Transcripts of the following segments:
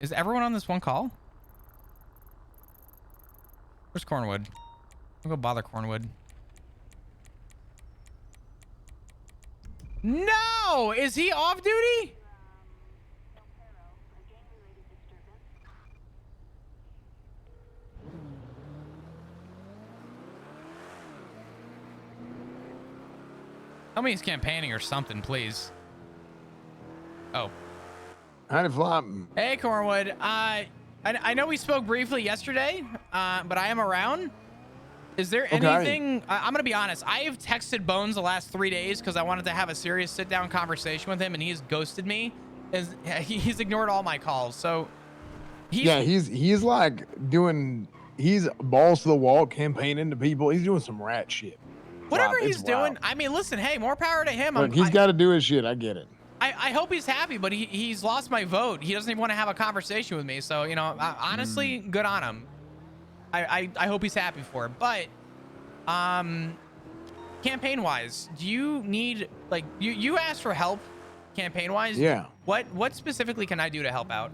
Is everyone on this one call? Where's Cornwood? I'll go bother Cornwood. No! Is he off duty? Tell me he's campaigning or something, please. Oh. Howdy, Flop. Hey, Cornwood. I know we spoke briefly yesterday, but I am around. Is there anything... I'm going to be honest. I have texted Bones the last 3 days because I wanted to have a serious sit-down conversation with him, and he's ghosted me. He's ignored all my calls, so... He's like doing... He's balls to the wall campaigning to people. He's doing some rat shit. Whatever he's doing, I mean, listen, hey, more power to him. Look, he's got to do his shit. I get it. I hope he's happy, but he's lost my vote. He doesn't even want to have a conversation with me. So, you know, honestly, good on him. I hope he's happy for it. But, campaign-wise, do you need, like, you asked for help campaign-wise? Yeah. What specifically can I do to help out?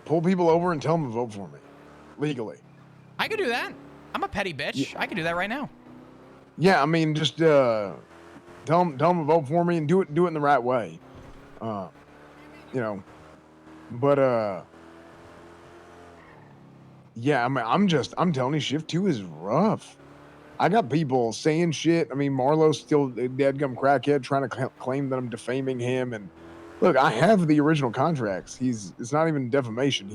Pull people over and tell them to vote for me. Legally. I could do that. I'm a petty bitch. Yeah. I could do that right now. Yeah, I mean, just tell them to vote for me and do it in the right way. You know, but yeah, I mean, I'm telling you, shift 2 is rough. I got people saying shit. I mean, Marlowe's still a deadgum crackhead trying to claim that I'm defaming him. And look, I have the original contracts. It's not even defamation.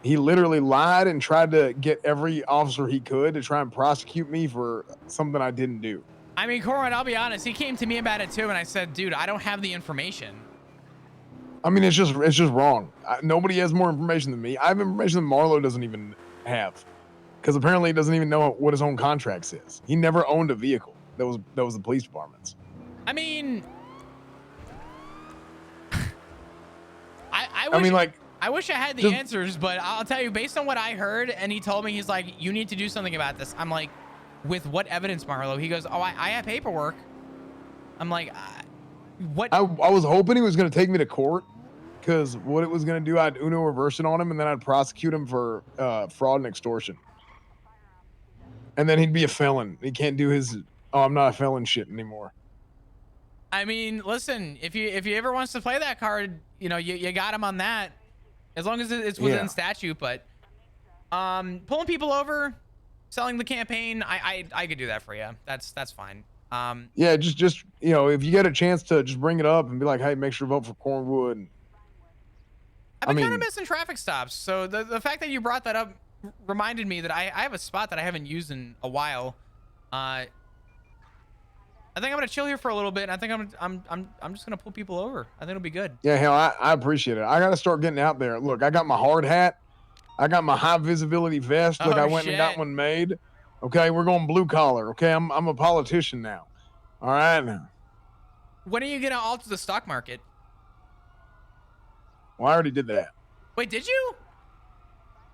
He literally lied and tried to get every officer he could to try and prosecute me for something I didn't do. I mean, Corwin, I'll be honest. He came to me about it too, and I said, dude, I don't have the information. I mean, it's just wrong. Nobody has more information than me. I have information that Marlowe doesn't even have, because apparently he doesn't even know what his own contract says. He never owned a vehicle that was the police department's. I mean, I wish I had the answers, but I'll tell you, based on what I heard, and he told me, he's like, you need to do something about this. I'm like, with what evidence, Marlowe? He goes, oh, I have paperwork. I'm like, what? I was hoping he was going to take me to court, because what it was going to do, I'd Uno reverse it on him, and then I'd prosecute him for fraud and extortion. And then he'd be a felon. He can't do his, oh, I'm not a felon shit anymore. I mean, listen, if you ever wants to play that card, you know, you got him on that. As long as it's within statute, but pulling people over, selling the campaign, I could do that for you. That's fine. Yeah, just you know, if you get a chance to just bring it up and be like, hey, make sure to vote for Cornwood. I've been kind of missing traffic stops, so the fact that you brought that up reminded me that I have a spot that I haven't used in a while. I think I'm gonna chill here for a little bit. And I think I'm just gonna pull people over. I think it'll be good. Yeah, hell, I appreciate it. I gotta start getting out there. Look, I got my hard hat. I got my high visibility vest. Look, I went and got one made. Okay, we're going blue collar. Okay, I'm a politician now. All right now. When are you gonna alter the stock market? Well, I already did that. Wait, did you?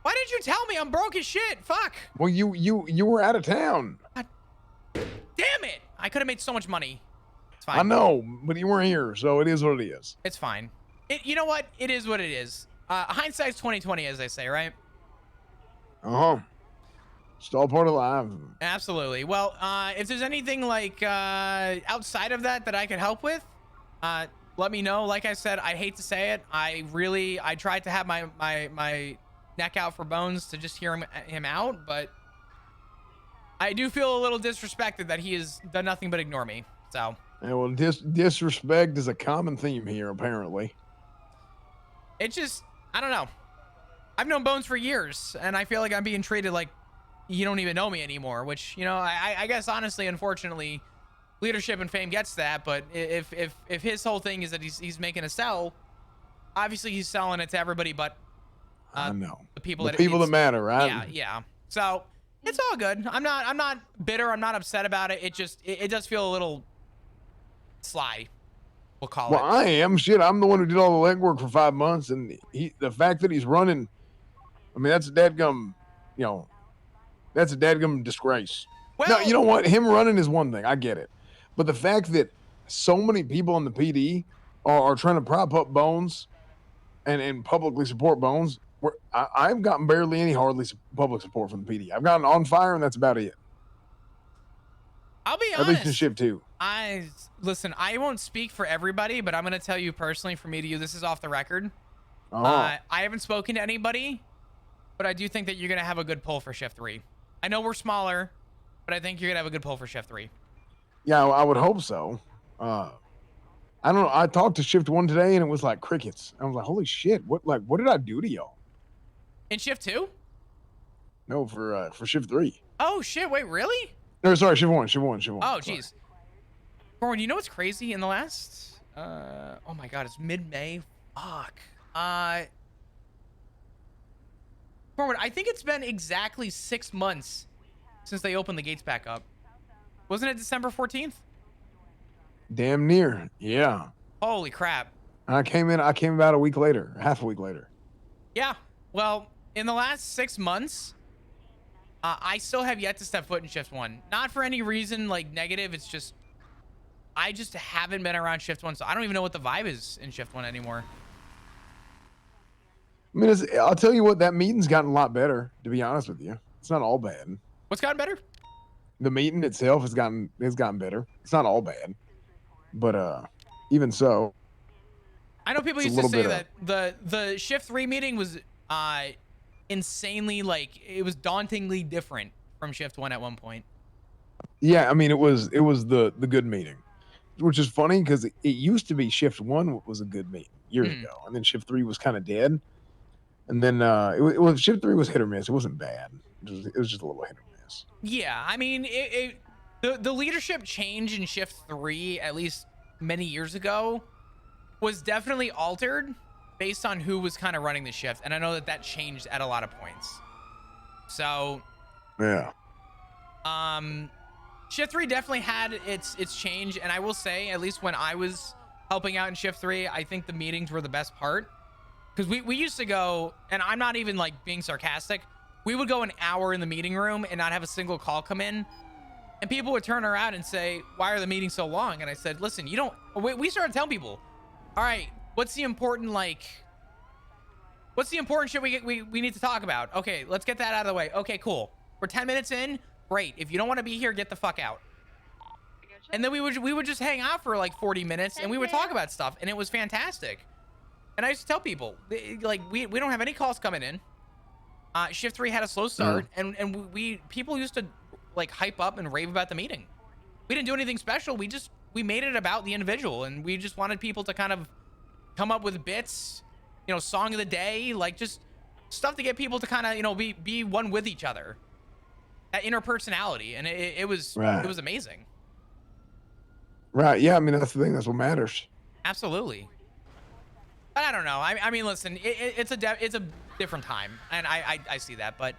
Why didn't you tell me? I'm broke as shit. Fuck. Well, you were out of town. God. Damn it! I could have made so much money. It's fine. I know, but you weren't here, so it is what it is. It's fine. You know what? It is what it is. Hindsight's 20/20, as they say, right? It's all part of life. Absolutely. Well, if there's anything like outside of that I could help with, let me know. Like I said, I hate to say it. I tried to have my neck out for Bones to just hear him out, but I do feel a little disrespected that he has done nothing but ignore me. So. Yeah, well, disrespect is a common theme here, apparently. It just, I don't know. I've known Bones for years, and I feel like I'm being treated like you don't even know me anymore, which, you know, I guess, honestly, unfortunately, leadership and fame gets that, but if his whole thing is that he's making a sell, obviously he's selling it to everybody but I know. the people that matter, right? Yeah. So it's all good. I'm not bitter. I'm not upset about it. It does feel a little sly. We'll call it. Well, I am. Shit, I'm the one who did all the legwork for 5 months, and the fact that he's running, I mean, that's a dadgum, you know, that's a dadgum disgrace. Well, no, you know what? Him running is one thing. I get it. But the fact that so many people in the PD are trying to prop up Bones, and publicly support Bones, I've gotten barely any public support from the PD. I've gotten on fire, and that's about it. I'll be At least in honest. shift 2. Listen, I won't speak for everybody, but I'm going to tell you personally, for me to you, this is off the record. Oh. I haven't spoken to anybody, but I do think that you're going to have a good pull for shift 3. I know we're smaller, but I think you're going to have a good pull for shift 3. Yeah, I would hope so. I don't know. I talked to shift 1 today, and it was like crickets. I was like, holy shit, what did I do to y'all? In shift 2? No, for shift 3. Oh shit, wait, really? No, sorry, shift 1. Oh, jeez. Corwin, you know what's crazy? In the last, oh my God, it's mid-May. Fuck. Corwin, I think it's been exactly 6 months since they opened the gates back up. Wasn't it December 14th? Damn near. Yeah. Holy crap. I came about a week later, half a week later. Yeah. Well, in the last 6 months, I still have yet to step foot in shift 1. Not for any reason like negative. It's just, I just haven't been around shift 1. So I don't even know what the vibe is in shift 1 anymore. I mean, I'll tell you what, that meeting's gotten a lot better, to be honest with you. It's not all bad. What's gotten better? The meeting itself has gotten better. It's not all bad. But even so, I know people used to say that the shift 3 meeting was insanely, like, it was dauntingly different from shift 1 at one point. Yeah, I mean, it was the good meeting, which is funny because it used to be shift 1 was a good meeting years ago, and then shift 3 was kind of dead, and then it was shift 3 was hit or miss. It wasn't bad. It was just a little hit or miss. Yeah, I mean, the leadership change in shift 3, at least many years ago, was definitely altered based on who was kind of running the shift, and I know that changed at a lot of points. So yeah, shift 3 definitely had its change, and I will say, at least when I was helping out in shift 3, I think the meetings were the best part, because we used to go, and I'm not even like being sarcastic, we would go an hour in the meeting room and not have a single call come in, and people would turn around and say, why are the meetings so long? And I said, listen, you don't, we started telling people, all right, what's the important shit we need to talk about? Okay, let's get that out of the way. Okay, cool. We're 10 minutes in. Great. If you don't want to be here, get the fuck out. And then we would just hang out for like 40 minutes and we would talk about stuff, and it was fantastic. And I used to tell people, like, we don't have any calls coming in. Shift 3 had a slow start, and people used to like hype up and rave about the meeting. We didn't do anything special. We made it about the individual, and we just wanted people to kind of come up with bits, you know, song of the day, like just stuff to get people to kind of, you know, be one with each other. That interpersonality, and it was amazing. Right. Yeah. I mean, that's the thing. That's what matters. Absolutely. But I don't know. I mean, listen, it's a different time, and I see that. But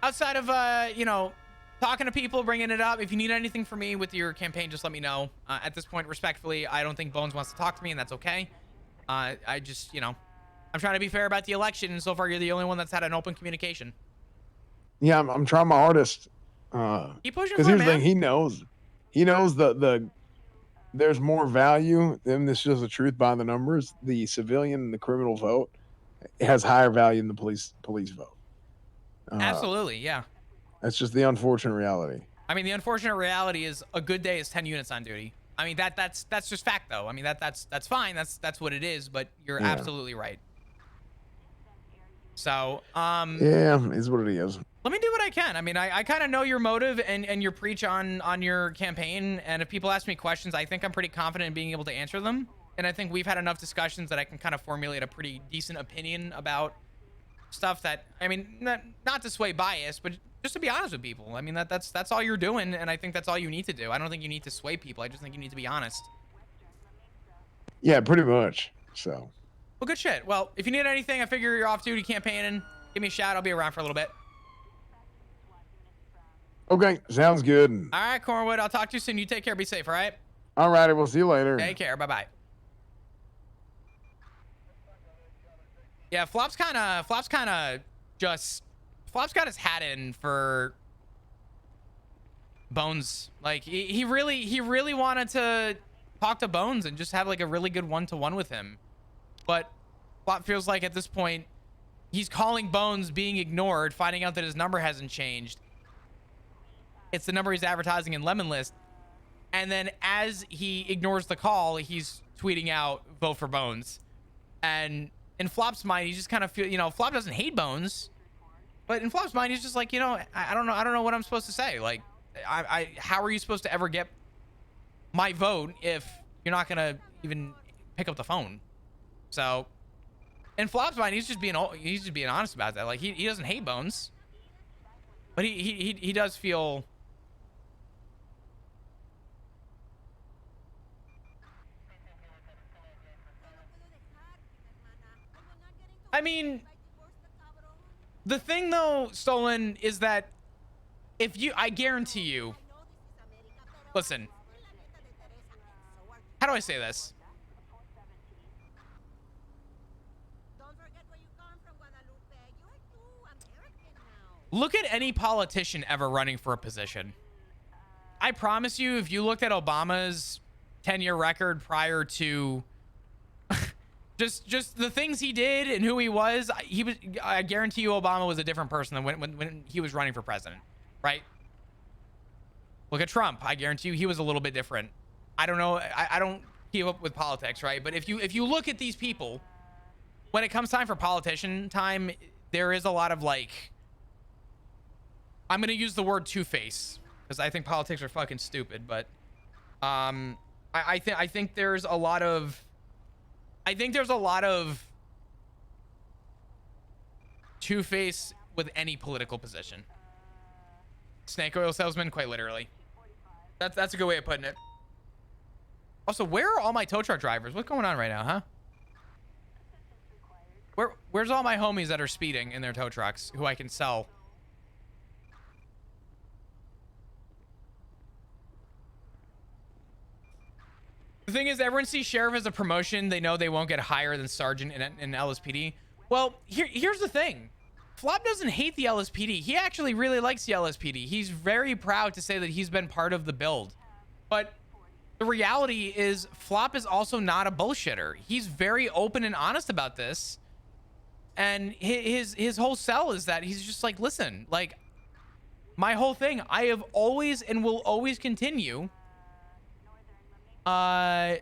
outside of you know, talking to people, bringing it up, if you need anything from me with your campaign, just let me know. At this point, respectfully, I don't think Bones wants to talk to me, and that's okay. I just, you know, I'm trying to be fair about the election, and so far you're the only one that's had an open communication. Yeah, I'm trying my hardest. Keep pushing, because here's the thing, he knows there's more value than this is the truth by the numbers. The civilian and the criminal vote has higher value than the police vote. Absolutely, yeah. That's just the unfortunate reality. I mean, the unfortunate reality is a good day is 10 units on duty. I mean, that's just fact, though. I mean, that's fine. That's what it is. But you're absolutely right. So, yeah, is what it is. Let me do what I can. I mean, I kind of know your motive and your preach on your campaign. And if people ask me questions, I think I'm pretty confident in being able to answer them. And I think we've had enough discussions that I can kind of formulate a pretty decent opinion about stuff that, I mean, not to sway bias, but just to be honest with people. I mean, that's all you're doing, and I think that's all you need to do. I don't think you need to sway people. I just think you need to be honest. Yeah, pretty much. So. Well, good shit. Well, if you need anything, I figure you're off duty campaigning, give me a shout. I'll be around for a little bit. Okay, sounds good. All right, Cornwood. I'll talk to you soon. You take care. Be safe, all right? All righty, we'll see you later. Take care. Bye-bye. Yeah, Flop's kind of got his hat in for Bones. Like, he really wanted to talk to Bones and just have like a really good one-to-one with him. But Flop feels like at this point, he's calling Bones, being ignored, finding out that his number hasn't changed. It's the number he's advertising in Lemon List. And then as he ignores the call, he's tweeting out, vote for Bones. And in Flop's mind, he just kind of feel, you know, Flop doesn't hate Bones. But in Flop's mind, he's just like, you know, I don't know what I'm supposed to say. Like, how are you supposed to ever get my vote if you're not gonna even pick up the phone? So, in Flop's mind, he's just being honest about that. Like, he doesn't hate Bones, but he does feel. I mean, the thing though, Stolen, is that I guarantee you, listen, how do I say this? Look at any politician ever running for a position. I promise you, if you looked at Obama's 10-year record prior to just the things he did and who he was, I guarantee you Obama was a different person than when he was running for president, right? Look at Trump. I guarantee you he was a little bit different. I don't know. I don't keep up with politics, right? But if you look at these people, when it comes time for politician time, there is a lot of like, I'm going to use the word two-face because I think politics are fucking stupid, but I think there's a lot of two-face with any political position. Snake oil salesman, quite literally. That's a good way of putting it. Also, where are all my tow truck drivers? What's going on right now, huh? Where's all my homies that are speeding in their tow trucks who I can sell? The thing is, everyone sees sheriff as a promotion. They know they won't get higher than sergeant in LSPD. Well, here's the thing. Flop doesn't hate the LSPD. He actually really likes the LSPD. He's very proud to say that he's been part of the build. But the reality is, Flop is also not a bullshitter. He's very open and honest about this. And his whole sell is that he's just like, listen, like, my whole thing, I have always and will always continue to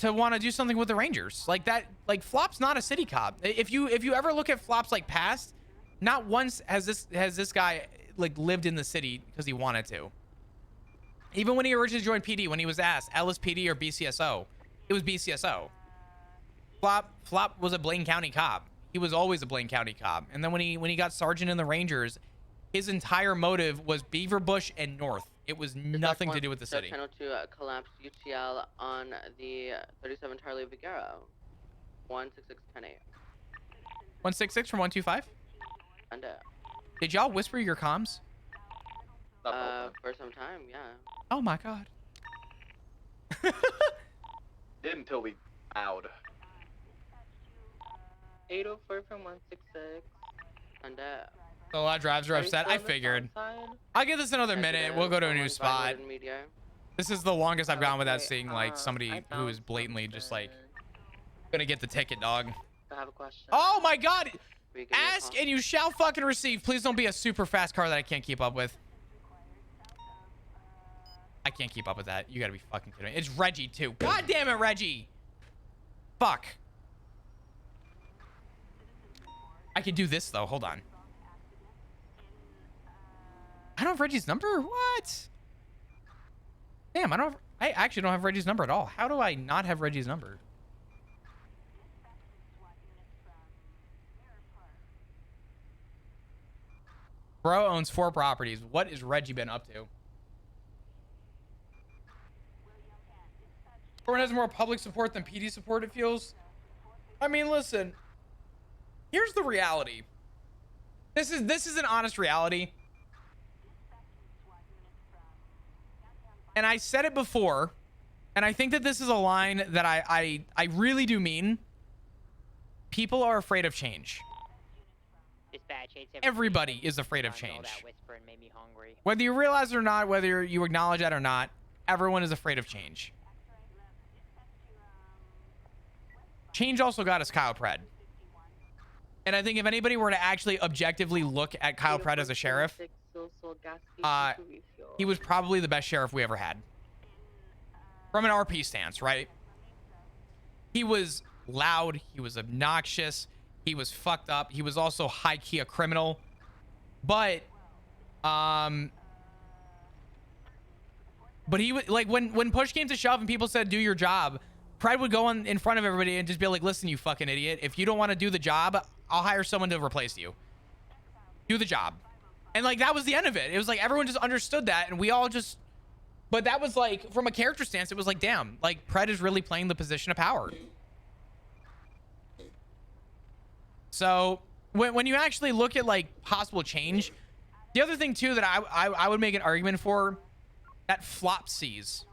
want to do something with the Rangers. Like that, like Flop's not a city cop. If you ever look at Flop's like past, not once has this guy like lived in the city because he wanted to. Even when he originally joined PD, when he was asked LSPD or BCSO, it was BCSO. Flop was a Blaine County cop. He was always a Blaine County cop. And then when he got sergeant in the Rangers, his entire motive was Beaver Bush and North. It was nothing to do with the city. Channel to collapse UTL on the 37 Charlie Vigero. 16610-8. 166 from 125? Did y'all whisper your comms? For some time, yeah. Oh my god. Did until we bowed. 804 from 166. A lot of drives are upset. I figured. I'll give this another minute. We'll go to a new spot. This is the longest I've gone without seeing like somebody who is blatantly just like gonna get the ticket, dog. I have a question. Oh my god! Ask and you shall fucking receive. Please don't be a super fast car that I can't keep up with. I can't keep up with that. You gotta be fucking kidding me. It's Reggie too. God damn it, Reggie! Fuck. I could do this though. Hold on. I don't have Reggie's number? What? Damn, I actually don't have Reggie's number at all. How do I not have Reggie's number? Bro owns 4 properties. What is Reggie been up to? Everyone has more public support than PD support, it feels. I mean, listen. Here's the reality. This is an honest reality. And I said it before, and I think that this is a line that I really do mean. People are afraid of change. Everybody is afraid of change. Whether you realize it or not, whether you acknowledge that or not, everyone is afraid of change. change also got us Kyle Pred. And I think if anybody were to actually objectively look at Kyle Pred as a sheriff, he was probably the best sheriff we ever had. From an RP stance, right? He was loud. He was obnoxious. He was fucked up. He was also high-key a criminal. But he would, like, when push came to shove and people said, do your job, Pred would go in front of everybody and just be like, listen, you fucking idiot. If you don't want to do the job, I'll hire someone to replace you. Do the job. And, like, that was the end of it. It was like everyone just understood that, and we all just... But that was, like, from a character stance, it was like, damn, like, Pred is really playing the position of power. So, when you actually look at, like, possible change, the other thing, too, that I would make an argument for, that Flop sees.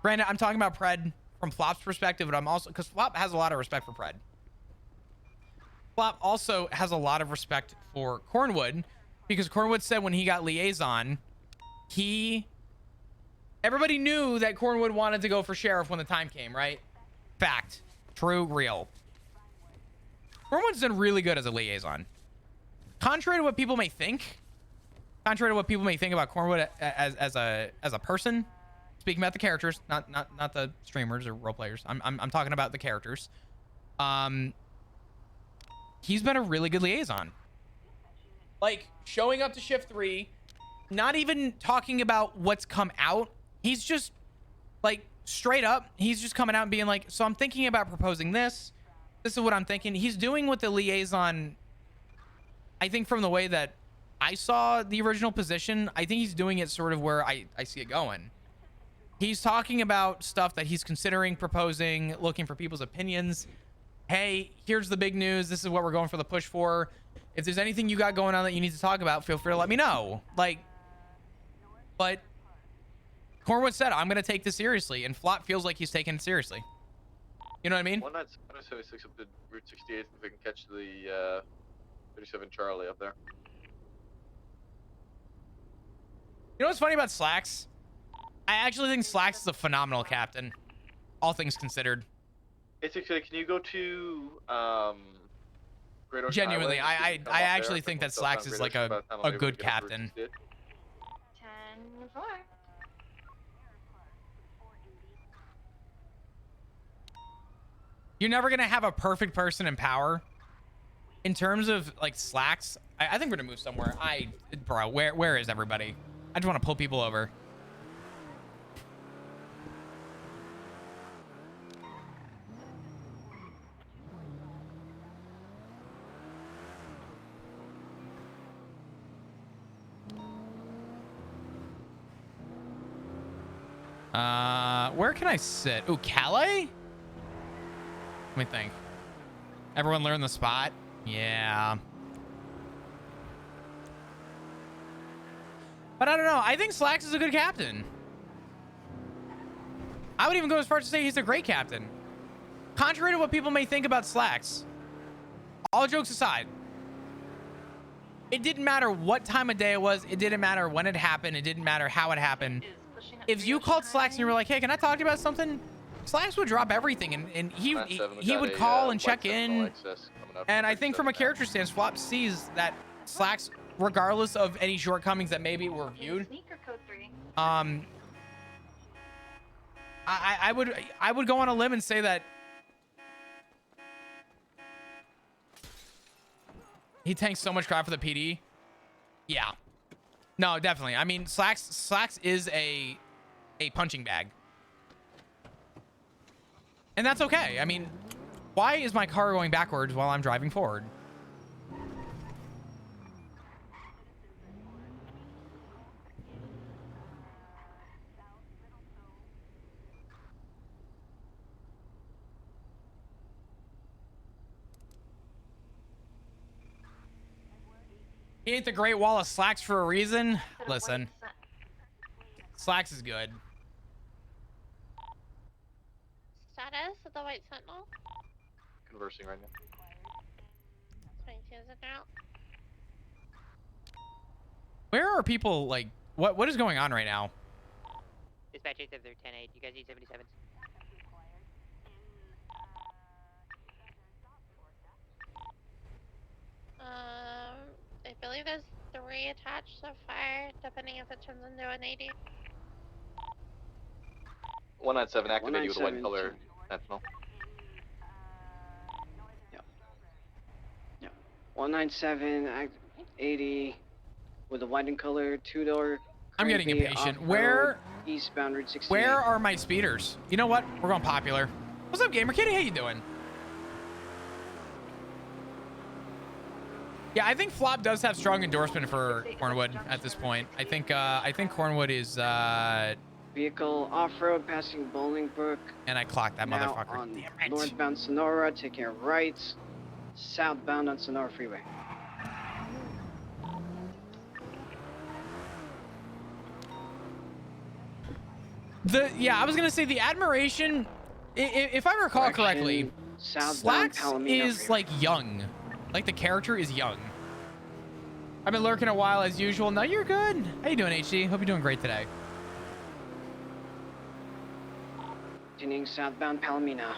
Granted, I'm talking about Pred from Flop's perspective, but I'm also... Because Flop has a lot of respect for Pred. Flop also has a lot of respect for Cornwood, because Cornwood said when he got liaison, everybody knew that Cornwood wanted to go for sheriff when the time came, right? Fact. True. Real. Cornwood's done really good as a liaison. Contrary to what people may think about Cornwood as a person, speaking about the characters, not the streamers or role players. I'm talking about the characters. He's been a really good liaison. Like, showing up to shift 3, not even talking about what's come out. He's just, like, straight up, he's just coming out and being like, so I'm thinking about proposing this. This is what I'm thinking. He's doing with the liaison, I think from the way that I saw the original position, I think he's doing it sort of where I see it going. He's talking about stuff that he's considering proposing, looking for people's opinions. Hey, here's the big news. This is what we're going for the push for. If there's anything you got going on that you need to talk about, feel free to let me know. Like, but Cornwood said, I'm going to take this seriously, and Flop feels like he's taking it seriously. You know what I mean? 176 up to Route 68 if we can catch the 37 Charlie up there. You know what's funny about Slacks? I actually think Slacks is a phenomenal captain, all things considered. Basically, can you go to Great Ocean Genuinely, Highway? I actually think that Slacks is like a good captain. 10-4. You're never gonna have a perfect person in power. In terms of like Slacks, I think we're gonna move somewhere. Bro, where is everybody? I just want to pull people over. Where can I sit? Ooh, Calais? Let me think. Everyone learn the spot? Yeah. But I don't know. I think Slacks is a good captain. I would even go as far as to say he's a great captain. Contrary to what people may think about Slacks. All jokes aside. It didn't matter what time of day it was. It didn't matter when it happened. It didn't matter how it happened. If you called Slacks and you were like, hey, can I talk to you about something? Slacks would drop everything, and he would call and check in. And I think from a character stance, Flop sees that Slacks, regardless of any shortcomings that maybe were viewed, I would go on a limb and say that he tanks so much crap for the PD. Yeah. No, definitely. I mean, Slacks is a punching bag. And that's okay. I mean, why is my car going backwards while I'm driving forward? He ain't the Great Wall of Slacks for a reason. Listen, Slacks is good. Status of the White Sentinel? Conversing right now. 22 is it now? Where are people, like, what is going on right now? Dispatch 8 they're 10-8. You guys need 77s. attached so far, depending if it turns into an 80. 197 activated with a white 197, color sentinel. Yep. 197, 80, with a white and color, 2-door. I'm getting currently impatient. off-road, Where eastbound Route 68. Where are my speeders? You know what? We're going popular. What's up, Gamer Kitty? How you doing? Yeah, I think Flop does have strong endorsement for Cornwood at this point. I think Cornwood is Vehicle off-road passing Bolingbrook. and I clocked that Now motherfucker. on Damn it. northbound Sonora, taking a right. Southbound on Sonora Freeway. I was gonna say the admiration. If I recall correctly, Southbound Slacks Palomino is Freeway. like young, like the character is young. I've been lurking a while as usual. No, you're good. How you doing, HD? Hope you're doing great today. Continuing southbound Palomino.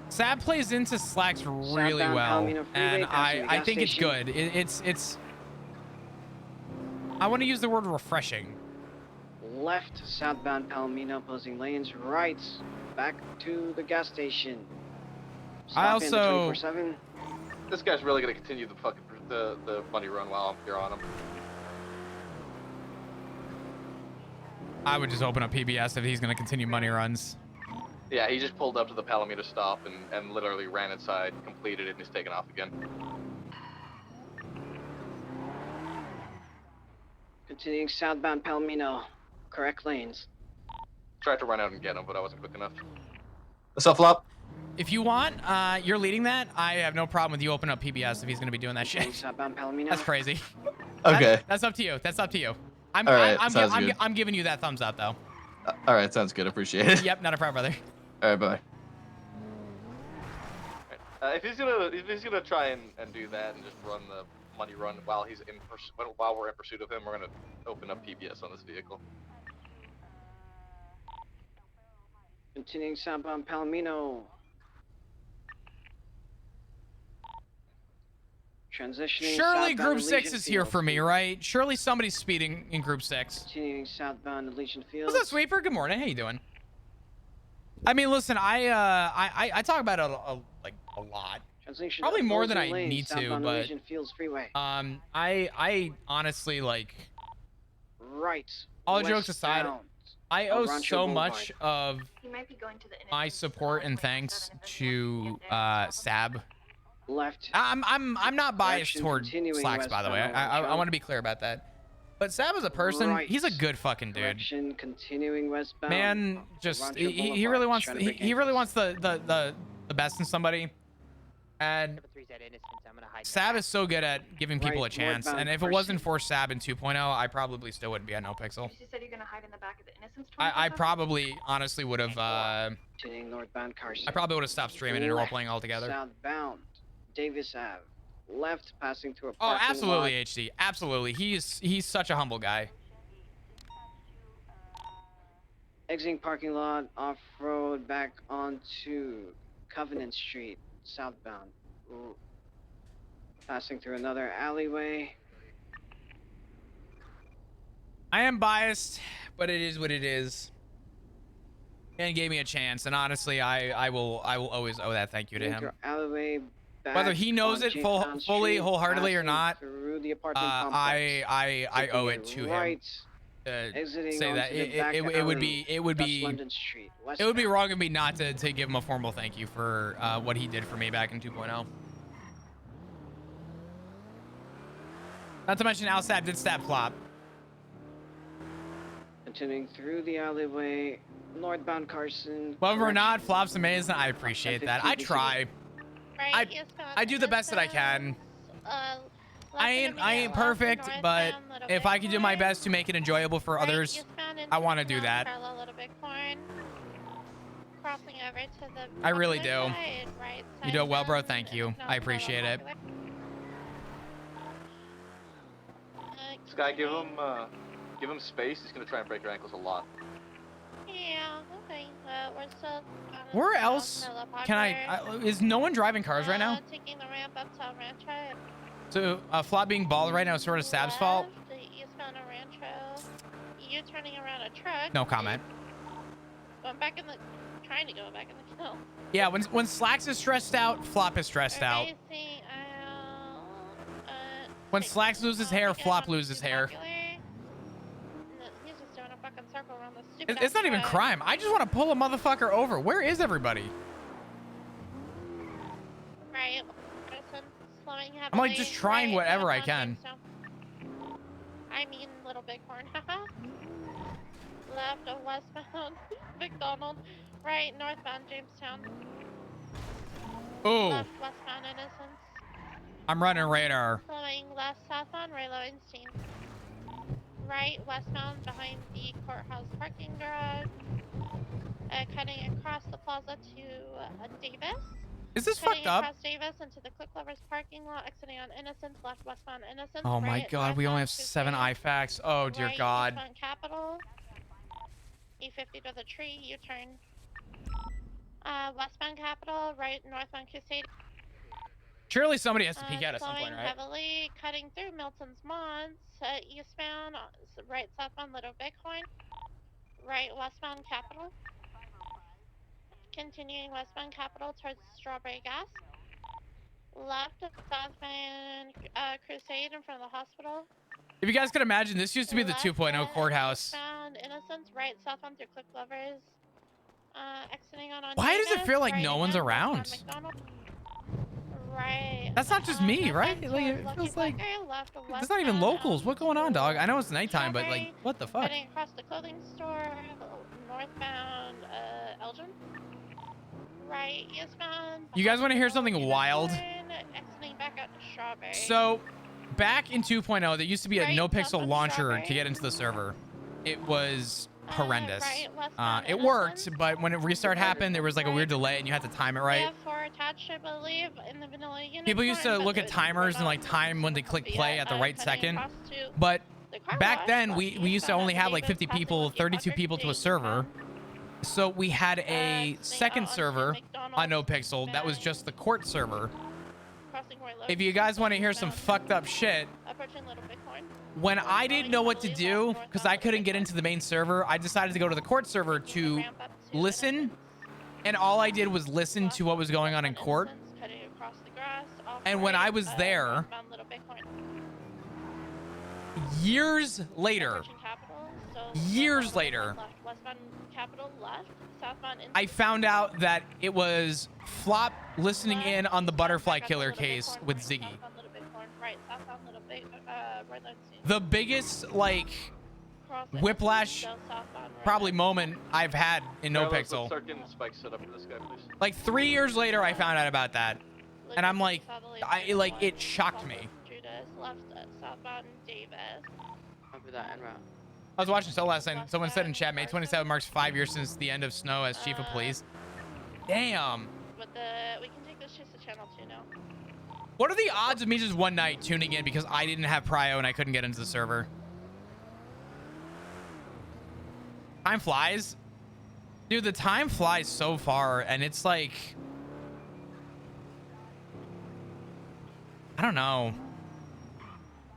Sab plays into Slacks really Southbound well, Palomino Freeway, and passing the I gas think it's station. good. It's. I want to use the word refreshing. Left southbound Palomino, opposing lanes. Right back to the gas station. I Stop in the also- 24/7. This guy's really gonna continue the fucking the money run while I'm here on him. I would just open up PBS if he's going to continue money runs. Yeah, he just pulled up to the Palomino stop and literally ran inside, completed it, and is taking off again. Continuing southbound Palomino. Correct lanes. Tried to run out and get him, but I wasn't quick enough. What's up, Flop? If you want, you're leading that. I have no problem with you opening up PBS if he's going to be doing that Continuing shit. southbound Palomino. That's crazy. Okay. That's up to you. That's up to you. I'm All right, I'm, sounds I'm, good. I'm giving you that thumbs up though. All right, sounds good. Appreciate it. Yep, not a problem, brother. All right, bye. If he's gonna try and do that and just run the money run while he's in while we're in pursuit of him, we're gonna open up PBS on this vehicle. Continuing southbound Palomino. Transitioning Surely southbound Group Elysian 6 is here Fields. for me, right? Surely somebody's speeding in Group 6. Continuing southbound Elysian Fields. What's up, Sweeper? Good morning. How you doing? I mean, listen, I talk about it a lot. Transition Probably more than opposing I lanes, need to, southbound but Elysian Fields Freeway. I honestly like. Right. All jokes aside, westbound. I owe Rancho so Boulevard. much of He might be going to the my Innocence support and Hall thanks 27 and then to get there. Sab. Left. I'm not biased Direction toward continuing Slacks, by the way. westbound I Rancho. want to be clear about that. But Sab as a person, Right. he's a good fucking dude. Direction continuing westbound. Man, just Rancho he Boulevard, really wants trying to he, break he really ankles. wants the best in somebody. And Sab is so good at giving people a Right, chance. northbound And if it person. wasn't for Sab in 2.0, I probably still wouldn't be at NoPixel. You said you're gonna hide in the back of the Innocence. I 24/7? probably honestly would have Continuing northbound Carson. I probably would have stopped streaming and role playing altogether. Southbound Davis Ave. Left passing through a Oh, parking absolutely, lot. HD. Absolutely. He's such a humble guy. Exiting parking lot, off-road, back onto Covenant Street, southbound. Passing through another alleyway. I am biased, but it is what it is. And gave me a chance, and honestly, I will always owe that thank you to him. Through alleyway, back Whether he knows on it Jamestown fully, Street, wholeheartedly or passing not, through the apartment complex. I owe it Taking to him. right, To exiting say that onto the back it would alley, be West London Street, it would be westbound. wrong of me not to give him a formal thank you for what he did for me back in 2.0. Not to mention Alsab did stab Flop. Continuing through the alleyway, northbound Carson. Whether or correction. not, Flop's amazing. I appreciate that. I try. Right, I- eastbound I do the best that I can. Innocence, left I intermediate ain't left perfect, and but northbound, little if I could do my Bighorn. best to make it enjoyable for Right, others, eastbound I into wanna do Mount that. Carlo, Little Bighorn. Crossing over to the I really opposite do. side, right You do it well, bro. side Thank down, you. not I Carlo appreciate it. Highway. This guy, give him space. He's gonna try and break your ankles a lot. we're still. Where else can is no one driving cars right now? Taking the ramp up to Rancho. So Flop being bald right now is sort of Sab's fault. Eastbound of Rancho. You turning around a truck. No comment. Going back in the, trying to go back in the kill. Yeah, when Slacks is stressed out, Flop is stressed out. When Slacks loses hair, Flop loses hair. He's just doing a fucking circle around the stupid It's not even crime. I just want to pull a motherfucker over. Where is everybody? Right. I'm like just trying whatever I can. I mean, Little Bighorn. Left of westbound McDonald. Right, northbound Jamestown. Oh. Left westbound Innocence. I'm running radar. Flowing left southbound Ray Lowenstein. Right westbound behind the courthouse parking garage. Cutting across the plaza to Davis. Is this Cutting fucked up? across Davis into the Quick Lovers parking lot, exiting on Innocence, left westbound Innocence. Oh my right, god, we only have northbound 7 IFACs. Oh dear right, god. eastbound Capitol. E50 to the tree, U-turn. Westbound Capitol, right northbound Crusade. Surely somebody has to peek out at some point, Slowing right? heavily, cutting through Milton's Mons, eastbound, right southbound Little Bighorn. Right westbound Capitol. Continuing westbound Capitol towards Strawberry Gas. Left of southbound Crusade in front of the hospital. If you guys could imagine, this used to be the 2.0 courthouse. Eastbound Innocence, right southbound through Click Lovers. Exiting on Why does it Davis, feel like right no one's again, around? westbound McDonald. Right. That's not just me, right? Like it Lucky feels like Blacker, left of it's not even westbound, locals. What's going on, dog? I know it's nighttime, but like, Strawberry, what the fuck? Heading across the clothing store, northbound Elgin. Right, eastbound. You guys want to hear something wild? Exiting back out to Strawberry. So, back in 2.0, there used to be a Right, NoPixel southbound launcher Strawberry. to get into the server. It was horrendous. Right, westbound It worked, Innocence. but when it restart happened, there was like a weird delay, and you had to time it We right. have 4 attached, I believe, in the vanilla uniform. People used to but look at the- timers we're and not like time when they click yet, play at the right cutting second. across to But the car back wash, then, left we used to eastbound only at have like Davis, 50 passing people, Lucky 32 Blacker people to a State server. Town. So we had a Staying second out on server McDonald's, on NoPixel that was bound, just the court server. crossing Roy If you guys want to hear some bound, fucked up shit, approaching Little Bighorn. when I didn't know what to do because I couldn't get into the main server, I decided to go to the court server Taking the to ramp up to listen, Innocence. and all I did was listen to what was going on in Westbound court. Innocence, cutting across the grass, off And when right, I was there, northbound Little Bighorn. years later, Approaching Capitol, so years northbound later, left, westbound Capitol left, southbound I found out that it was Flop listening left, in on the butterfly back up to killer Little case Bighorn, with right, Ziggy. southbound Little Bighorn, right, southbound Little Roy Lowenstein. The biggest, like, Cross Innocence, whiplash so southbound Roy probably Lowenstein. moment I've had in Carlos, NoPixel. let's start getting spikes set up for this guy, please. Like 3 years later, I found out about that. And I'm like, Southerly like, Boulevard, it shocked me. southbound Judas, left southbound Davis. Copy that en route. I was watching so last night. Someone said in chat, May 27 marks 5 years since the end of Snow as chief of police. Damn. But we can take this just to channel 2 now. What are the odds of me just one night tuning in because I didn't have prio and I couldn't get into the server? Time flies. Dude, the time flies so far, and it's like, I don't know.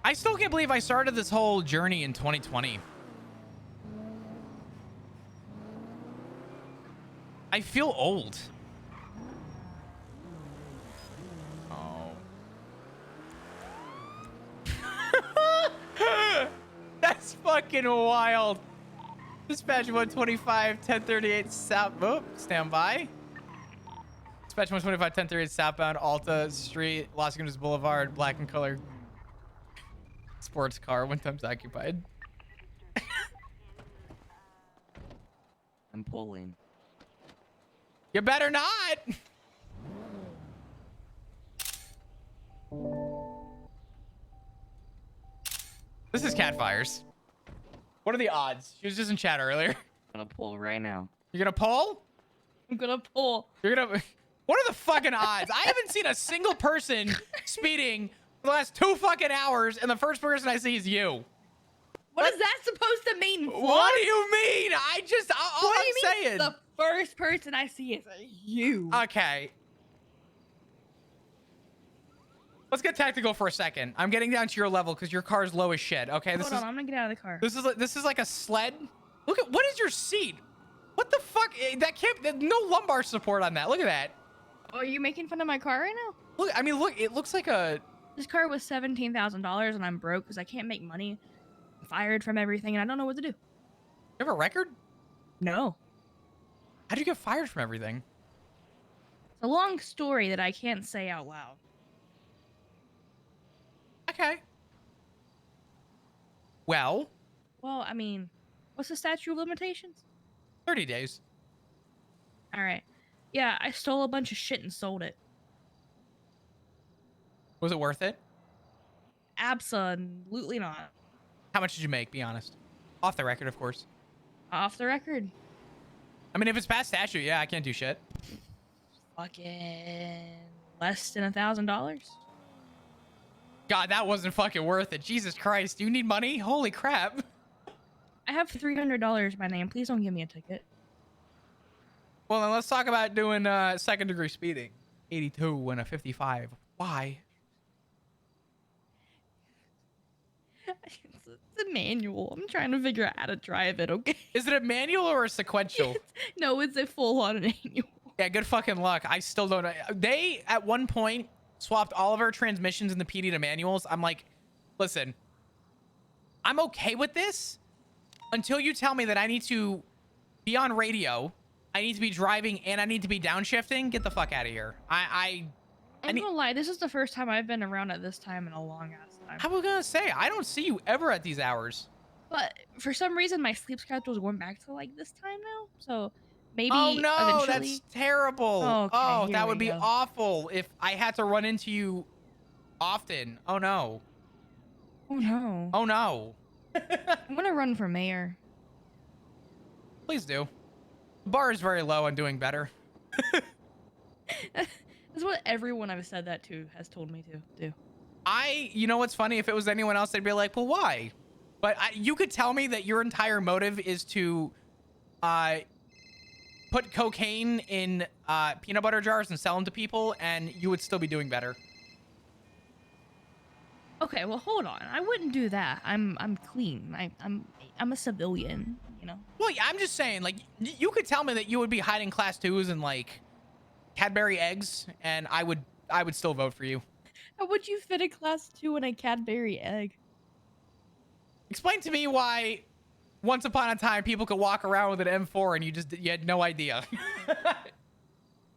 I still can't believe I started this whole journey in 2020. I feel old. Oh. That's fucking wild. Dispatch 125, 1038 south. Oh, stand by. Dispatch 125, 1038 southbound Alta Street, Los Angeles Boulevard, black in color. Sports car, 1 times occupied. I'm pulling. You better not. This is Catfires. What are the odds? She was just in chat earlier. I'm gonna pull right now. You're gonna pull? I'm gonna pull. You're gonna. What are the fucking odds? I haven't seen a single person speeding for the last 2 fucking hours, and the first person I see is you. What is that supposed to mean? What do you mean? All What I'm do you mean? saying. The first person I see is you. Okay. Let's get tactical for a second. I'm getting down to your level because your car's low as shit. Okay, Hold on, I'm gonna get out of the car. this is like a sled. Look at what is your seat? What the fuck? That can't. There's no lumbar support on that. Look at that. Oh, are you making fun of my car right now? Look, I mean, look. It looks like a. This car was $17,000 and I'm broke because I can't make money. I'm fired from everything and I don't know what to do. You have a record? No. How'd you get fired from everything? It's a long story that I can't say out loud. Okay. Well, Well, I mean, what's the statute of limitations? 30 days. All right. Yeah, I stole a bunch of shit and sold it. Was it worth it? Absolutely not. How much did you make? Be honest. Off the record, of course. Off the record. I mean, if it's past statute, yeah, I can't do shit. Fucking less than $1,000. God, that wasn't fucking worth it. Jesus Christ. Do you need money? Holy crap. I have $300 in my name. Please don't give me a ticket. Well, then let's talk about doing second degree speeding. 82 and a 55. Why? It's a manual. I'm trying to figure out how to drive it, okay? Is it a manual or a sequential? No, it's a full-on manual. Yeah, good fucking luck. I still don't know. They, at one point, swapped all of our transmissions in the PD to manuals. I'm like, listen, I'm okay with this until you tell me that I need to be on radio, I need to be driving, and I need to be downshifting. Get the fuck out of here. I'm gonna lie, this is the first time I've been around at this time in a long-ass time. I was gonna say, I don't see you ever at these hours. But for some reason, my sleep schedule is going back to like this time now. So maybe Oh no, eventually... that's terrible. Okay, Oh, here that we would be go. awful if I had to run into you often. Oh no. Oh no. Oh no. I'm gonna run for mayor. Please do. The bar is very low on doing better. That's what everyone I've said that to has told me to do. You know what's funny? If it was anyone else, they'd be like, well, why? But you could tell me that your entire motive is to put cocaine in peanut butter jars and sell them to people, and you would still be doing better. Okay, well hold on. I wouldn't do that. I'm clean. I'm a civilian, you know. Well, yeah, I'm just saying, like, you could tell me that you would be hiding class 2s and like Cadbury eggs, and I would still vote for you. How would you fit a class 2 in a Cadbury egg? Explain to me why once upon a time people could walk around with an M4 and you had no idea.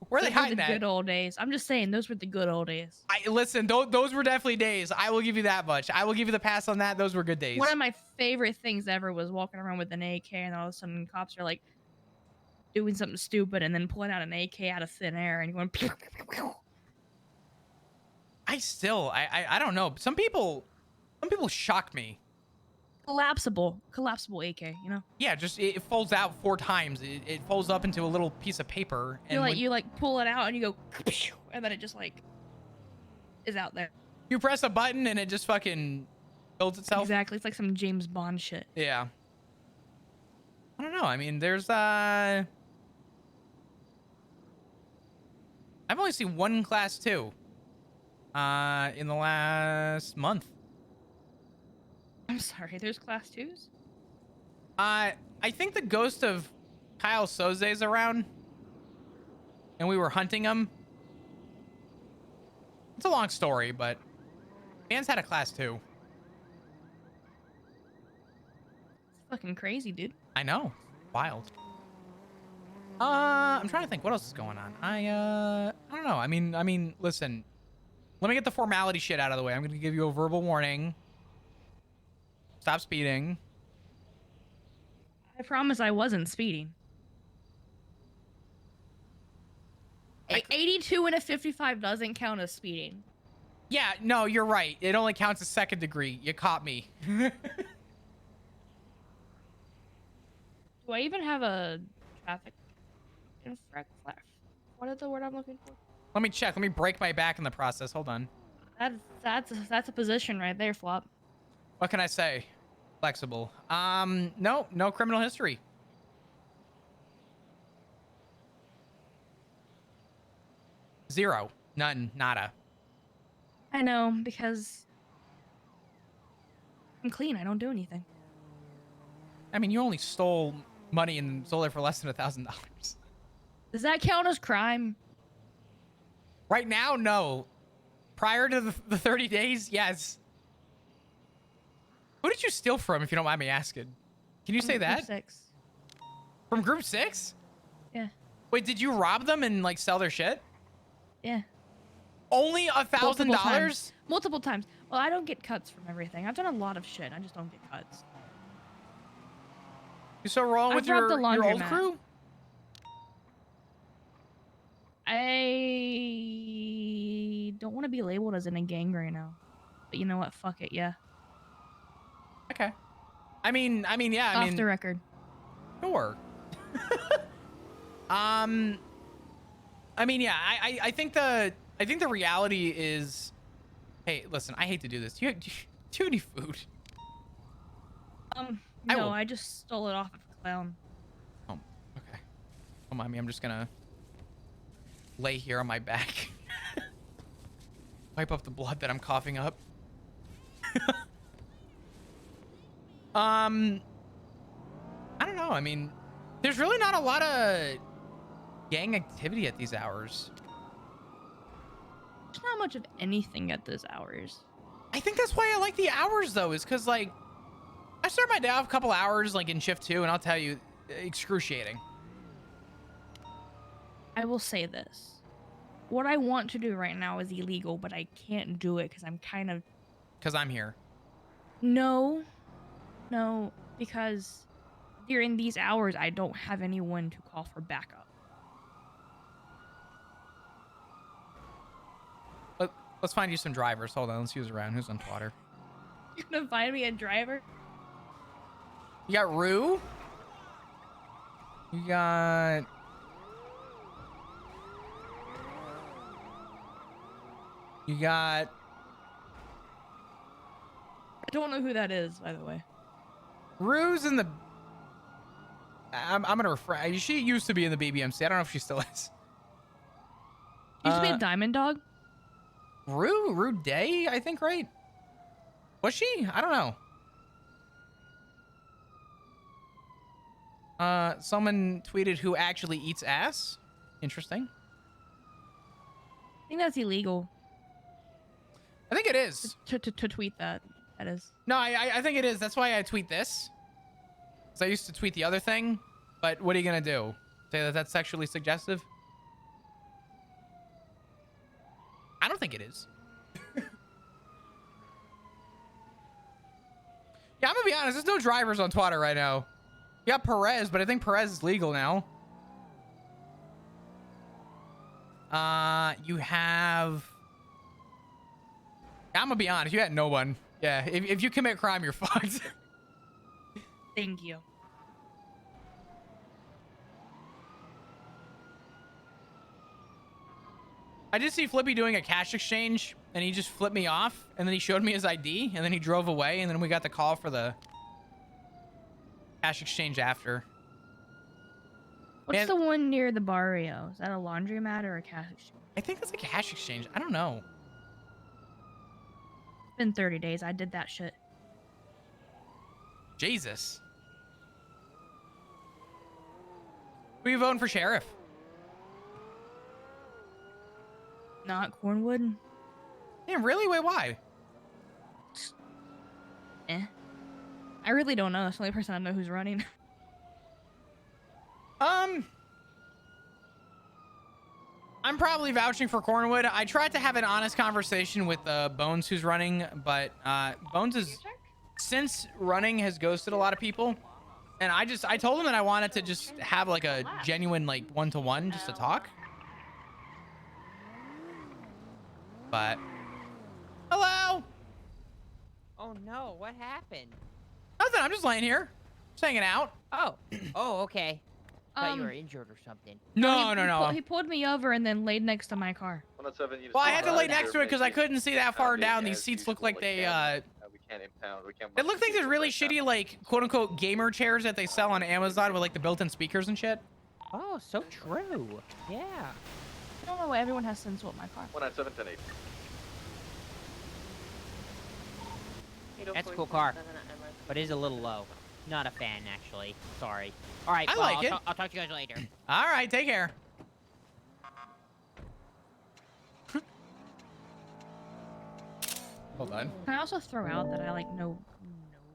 Where are they Those were hiding the that? good old days. I'm just saying, those were the good old days. Listen, those were definitely days. I will give you that much. I will give you the pass on that. Those were good days. One of my favorite things ever was walking around with an AK, and all of a sudden cops are like doing something stupid, and then pulling out an AK out of thin air and going. Pew, pew, pew, pew. I don't know. Some people shock me. Collapsible AK, you know. Yeah, just it folds out 4 times. It folds up into a little piece of paper, and You like pull it out and you go, pew, and then it just like is out there. you press a button and it just fucking builds itself. Exactly, it's like some James Bond shit. Yeah. I don't know. I mean, there's I've only seen one class 2 in the last month. I'm sorry, there's class 2s? I think the ghost of Kyle Soze's around, and we were hunting him. It's a long story, but man's had a class 2. It's fucking crazy, dude. I know. Wild. I'm trying to think what else is going on. I don't know. I mean, listen. Let me get the formality shit out of the way. I'm going to give you a verbal warning. Stop speeding. I promise I wasn't speeding. 82 and a 55 doesn't count as speeding. Yeah, no, you're right. It only counts as second degree. You caught me. Do I even have a traffic infraction? What is the word I'm looking for? Let me check. Let me break my back in the process. Hold on. That's a position right there, Flop. What can I say? Flexible. No criminal history. Zero. None. Nada. I know, because I'm clean. I don't do anything. I mean, you only stole money and sold it for less than $1,000. Does that count as crime? Right now, no. Prior to the 30 days, yes. Who did you steal from, if you don't mind me asking? Can you say that? 6. From Group 6? Yeah. Wait, did you rob them and like sell their shit? Yeah. Only $1,000? Multiple times. Well, I don't get cuts from everything. I've done a lot of shit. I just don't get cuts. You still rolling with I've robbed your the old laundromat. crew? I don't want to be labeled as in a gang right now. But you know what? Fuck it, yeah. Okay. I mean, yeah. Off the record. Sure. I mean, yeah. I think the reality is, hey, listen. I hate to do this. Do you have any food? No, I just stole it off of a clown. Oh, okay. Don't mind me. I'm just gonna lay here on my back. Wipe up the blood that I'm coughing up. I don't know. I mean, there's really not a lot of gang activity at these hours. There's not much of anything at those hours. I think that's why I like the hours, though, is because, like, I start my day off a couple hours, like, in shift 2, and I'll tell you, excruciating. I will say this. What I want to do right now is illegal, but I can't do it because I'm kind of... Because I'm here. No, because during these hours, I don't have anyone to call for backup. Let's find you some drivers. Hold on, let's use around. Who's on Twitter? You're gonna find me a driver? You got Rue? You got... You got... I don't know who that is, by the way. Rue's in the... I'm gonna refresh. She used to be in the BBMC. I don't know if she still is. Used to be a diamond dog? Rue Day, I think, right? Was she? I don't know. Someone tweeted who actually eats ass. Interesting. I think that's illegal. I think it is. To tweet that. That is. No, I think it is. That's why I tweet this. Because I used to tweet the other thing. But what are you going to do? Say that that's sexually suggestive? I don't think it is. Yeah, I'm going to be honest. There's no drivers on Twitter right now. You got Perez, but I think Perez is legal now. You have... I'm going to be honest. You had no one. Yeah, if you commit crime, you're fucked. Thank you. I did see Flippy doing a cash exchange, and he just flipped me off, and then he showed me his ID, and then he drove away, and then we got the call for the cash exchange after. What's the one near the barrio? Is that a laundromat or a cash exchange? I think that's a cash exchange. I don't know. It's been 30 days. I did that shit. Jesus. Who are you voting for sheriff? Not Cornwood? Yeah, really? Wait, why? I really don't know. That's the only person I know who's running. I'm probably vouching for Cornwood. I tried to have an honest conversation with Bones, who's running, but Bones is, since running, has ghosted a lot of people. And I told him that I wanted to just have like a genuine like one-to-one just to talk. But hello. Oh no, what happened? Nothing. I'm just laying here, just hanging out. Oh, oh, okay. Thought you were injured or something. No. He pulled me over and then laid next to my car. 107, Well, I had to lay next to it because I couldn't see that far down. These as seats look usual, like they we can't impound. We can't. It looks like there's really shitty like quote unquote gamer chairs that they sell on Amazon with like the built-in speakers and shit. Oh, so true. Yeah. don't know why everyone has to insult my car. 197, 10-8. That's a cool car, but it is a little low. Not a fan, actually. Sorry. All right, I well, like it. I'll talk to you guys later. All right, take care. Hold on. Can I also throw out that I like know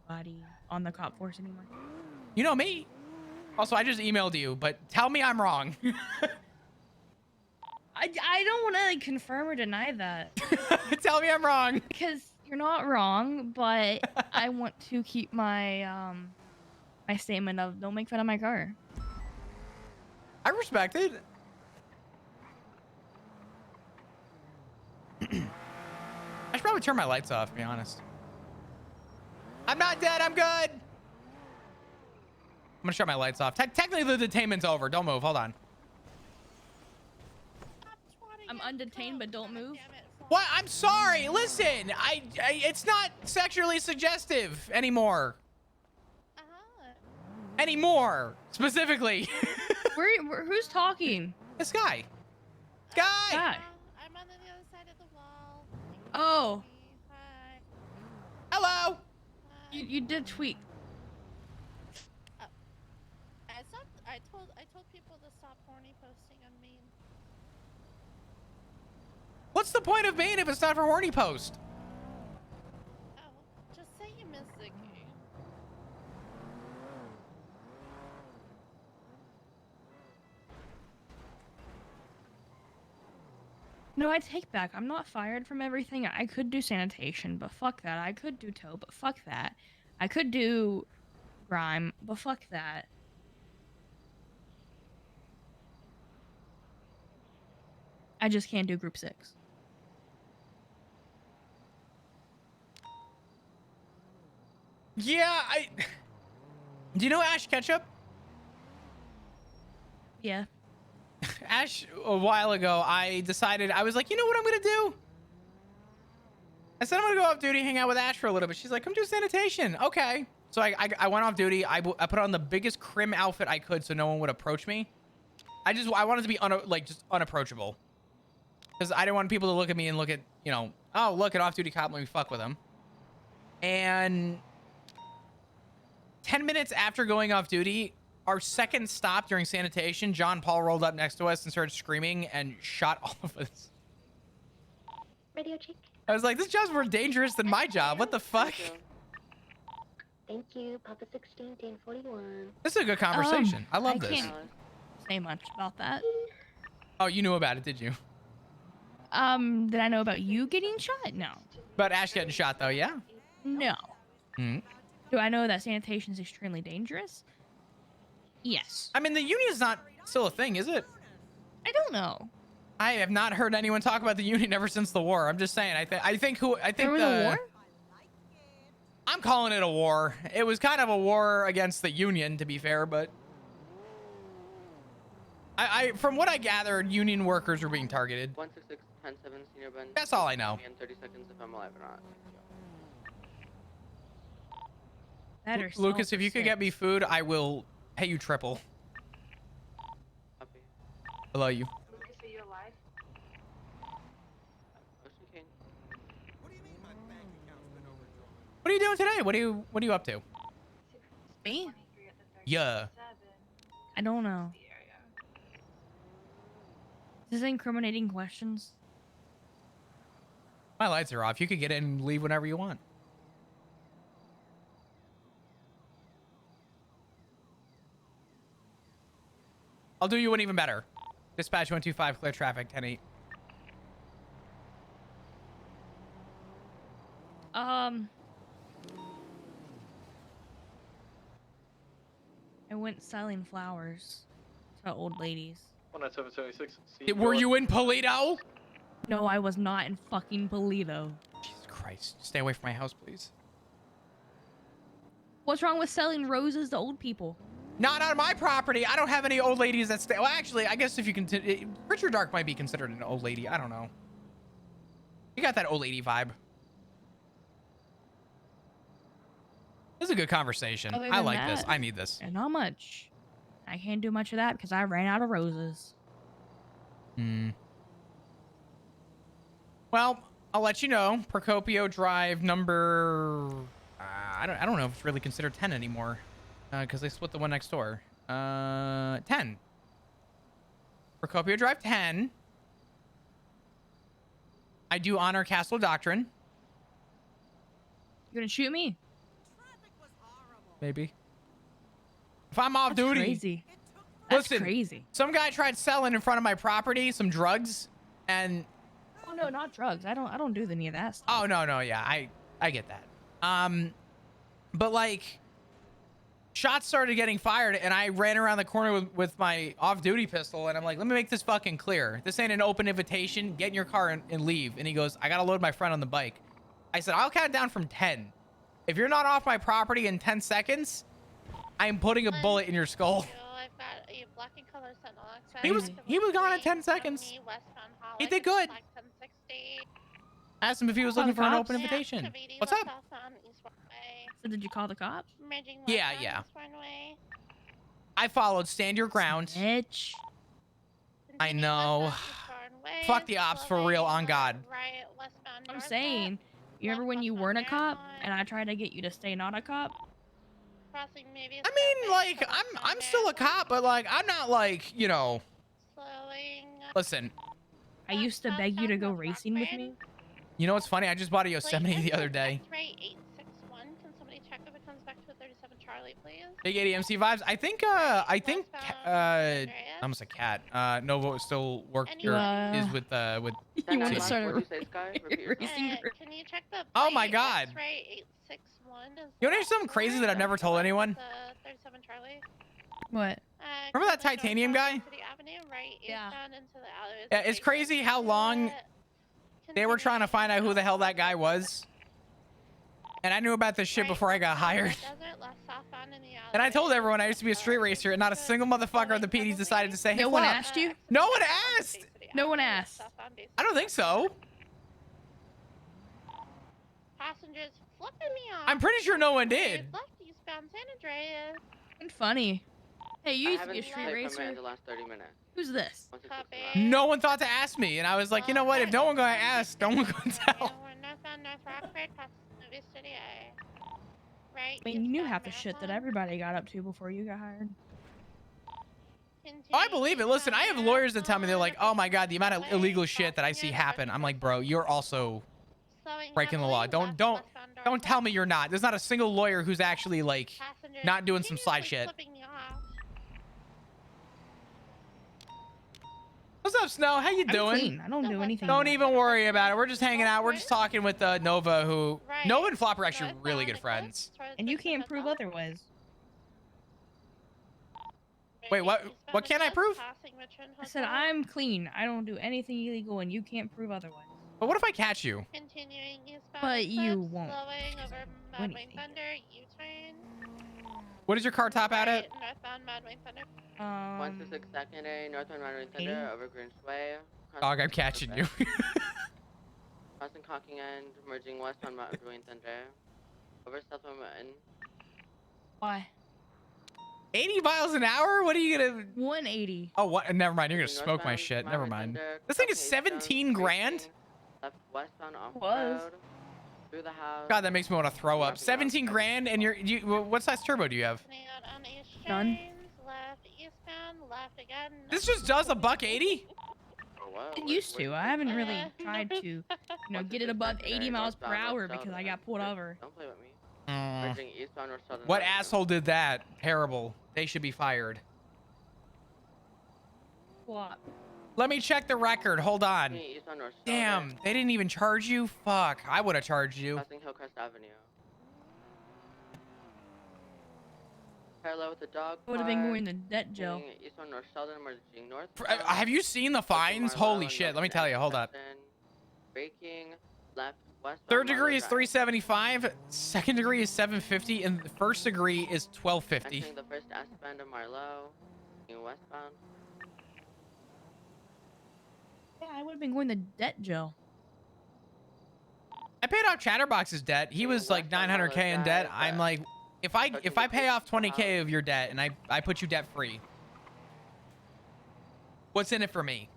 nobody on the cop force anymore? You know me. Also, I just emailed you, but tell me I'm wrong. I don't want to like confirm or deny that Tell me I'm wrong. because you're not wrong, but I want to keep my my statement of don't make fun of my car. I respect it. I should probably turn my lights off, to be honest. I'm not dead. I'm good. I'm gonna shut my lights off. Technically, the detainment's over. Don't move. Hold on. I'm undetained, but don't move. What? I'm sorry. Listen, it's not sexually suggestive anymore. Anymore, specifically. Who's talking? This guy. Guy. Guy. I'm on the other side of the wall. Oh. Hi. Hello. You did tweet. I told people to stop horny posting on me. What's the point of being if it's not for horny post? Oh, just say you miss the game. No, I take back. I'm not fired from everything. I could do sanitation, but fuck that. I could do tow, but fuck that. I could do grime, but fuck that. I just can't do group 6. Yeah, do you know Ash Ketchup? Yeah. Ash, a while ago, I decided, I was like, you know what I'm gonna do? I said I'm gonna go off duty, hang out with Ash for a little bit. She's like, come do sanitation. Okay. So I went off duty. I put on the biggest crim outfit I could so no one would approach me. I wanted to be just unapproachable. Because I didn't want people to look at me and look at, you know, oh, look, an off-duty cop, let me fuck with him. And 10 minutes after going off duty, our second stop during sanitation, John Paul rolled up next to us and started screaming and shot all of us. Radio check. I was like, this job's more dangerous than my job. What the fuck? Thank you, Papa 16, 1041. This is a good conversation. I love this. Can't say much about that. Oh, you knew about it, did you? Did I know about you getting shot? No. About Ash getting shot, though, yeah? No. Hmm. Do I know that sanitation is extremely dangerous? Yes. I mean, the union's not still a thing, is it? I don't know. I have not heard anyone talk about the union ever since the war. I'm just saying. I think there was a war? I'm calling it a war. It was kind of a war against the union, to be fair, but from what I gathered, union workers were being targeted. 166 107 Senior Ben. That's all I know. In 30 seconds if I'm alive or not. Better Lucas, if you could get me food, I will pay you triple. Copy. I love you. Lucas, are you alive? Ocean King. What are you doing today? What are you up to? Me? Yeah. I don't know. Is this incriminating questions? My lights are off. You could get in and leave whenever you want. I'll do you one even better. Dispatch 125, clear traffic, 10-8. I went selling flowers to old ladies. 19776. Were you in Polito? No, I was not in fucking Polito. Jesus Christ. Stay away from my house, please. What's wrong with selling roses to old people? Not on my property. I don't have any old ladies that stay. Well, actually, I guess if you can, Richard Dark might be considered an old lady. I don't know. You got that old lady vibe. This is a good conversation. I like this. I need this. And not much. I can't do much of that because I ran out of roses. Hmm. Well, I'll let you know. Procopio Drive number. I don't know if it's really considered 10 anymore, because they split the one next door. 10. Procopio Drive 10. I do honor Castle Doctrine. You gonna shoot me? Maybe. If I'm off That's duty. crazy. That's Listen, crazy. some guy tried selling in front of my property some drugs, and Oh no, not drugs. I don't do any of that stuff. oh no, yeah, I get that. But like, shots started getting fired, and I ran around the corner with my off-duty pistol, and I'm like, let me make this fucking clear. This ain't an open invitation. Get in your car and leave. And he goes, I gotta load my friend on the bike. I said, I'll count down from 10. If you're not off my property in 10 seconds, I'm putting a bullet in your skull. I've got a black and color Sentinel. He was gone in 10 seconds. He did good. Asked him if he was looking for an open invitation. What's up? So did you call the cops? Yeah. I followed. Stand your ground. Bitch. I know. Fuck the ops for real, on God. I'm saying, you remember when you weren't a cop and I tried to get you to stay not a cop? I mean, like, I'm still a cop, but like, I'm not like, you know. Listen. I used to beg you to go racing with me. You know what's funny? I just bought a Yosemite the other day. Big 80 MC vibes. I think almost a cat. Nova still is with You want to start a racing group? Can you check the Oh my God. X-ray 861 You want to hear something crazy that I've never told anyone? 37 Charlie. What? Remember that titanium guy? Yeah. Yeah, it's crazy how long they were trying to find out who the hell that guy was. And I knew about this shit before I got hired. And I told everyone I used to be a street racer, and not a single motherfucker on the PDs decided to say, hey, No one asked you? No one asked! No one asked. I don't think so. Passengers flipping me off. I'm pretty sure no one did. Left eastbound San Andreas. Funny. Hey, you I used to be a haven't street played racer. from in the last 30 minutes. Who's this? No one thought to ask me, and I was like, you know what? If no one gonna ask, no one gonna tell. I mean, you knew half the shit that everybody got up to before you got hired. Oh, I believe it. Listen, I have lawyers that tell me, they're like, oh my God, the amount of illegal shit that I see happen. I'm like, bro, you're also breaking the law. Don't tell me you're not. There's not a single lawyer who's actually like not doing some side shit. What's up, Snow? How you doing? Clean. I don't do anything. Don't even worry about it. We're just hanging out. We're just talking with Nova, who Nova and Flop are actually really good friends. And you can't prove otherwise. Wait, what? What can I prove? I said I'm clean. I don't do anything illegal, and you can't prove otherwise. But what if I catch you? But you won't. What is your car top out at? Northbound Madway Thunder. 126 Second A, Northern Madway Thunder, over Green's Way. Dog, I'm catching you. Crossing Cocking End, merging west on Madway Thunder. Over South Mountain. Why? 80 miles an hour? What are you gonna? 180. Oh, what? Never mind. You're gonna smoke my shit. Never mind. This thing is 17 grand. Left westbound off Was. road. Through the house. God, that makes me want to throw up. 17 grand, and what size turbo do you have? None. Left eastbound, left again. This just does $180. It used to. I haven't really tried to, get it above 80 miles per hour because I got pulled over. Don't play with me. Mm. Merging eastbound or southern. What asshole did that? Terrible. They should be fired. What? Let me check the record. Hold on. Eastbound or southern. Damn, they didn't even charge you? Fuck, I would have charged you. Crossing Hillcrest Avenue. Parallel with the dog. I would have been going to debt jail. Eastbound or southern, merging north. Have you seen the fines? Holy shit, let me tell you. Hold up. Braking left west. Third degree is 375. Second degree is 750, and the first degree is 1250. Entering the first S-band of Marlowe. Westbound. Yeah, I would have been going to debt jail. I paid off Chatterbox's debt. He was like 900K in debt. I'm like, if I pay off 20K of your debt and I put you debt free, what's in it for me?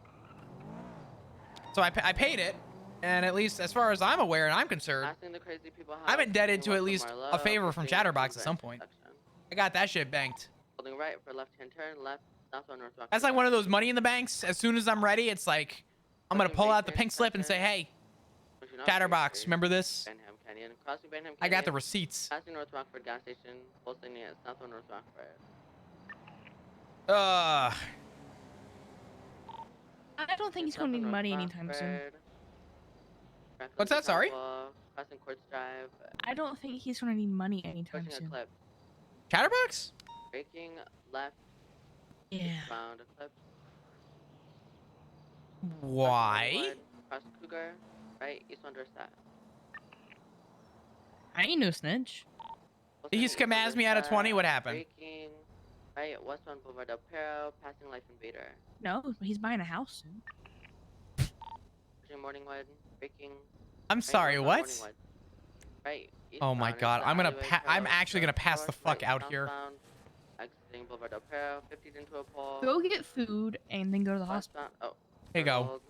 So I paid it, And at least as far as I'm aware and I'm concerned, Asking the crazy people how I'm indebted to west at of least a Marlowe, favor from proceeding Chatterbox to at the some point. intersection. I got that shit banked. Holding right for left-hand turn, left, south on North Rockford. That's like one of those money in the banks. As soon as I'm ready, it's like, I'm going to pull out the pink slip and say, hey, Chatterbox, remember this? Benham Canyon. Crossing Benham Canyon. I got the receipts. Passing North Rockford gas station. Pulsing at south on North Rockford. I don't think he's gonna need money anytime soon. What's that? Sorry? Crossing Quartz Drive. I don't think he's gonna need money anytime Pushing a soon. clip. Chatterbox? Braking left. Yeah. Round a clip. Why? Cross Cougar. Right, east on Dorset. I ain't no snitch. He just commands me out of 20. What happened? Braking. Right, west on Boulevard Del Perro. Passing Life Invader. No, but he's buying a house soon. Pushing Morningwood. Braking. I'm sorry, what? Morningwood. Right. Oh my god, I'm actually gonna pass the fuck out here. Exiting Boulevard Del Perro, 50 into a pole. Go get food and then go to the hospital. Oh, Here you go.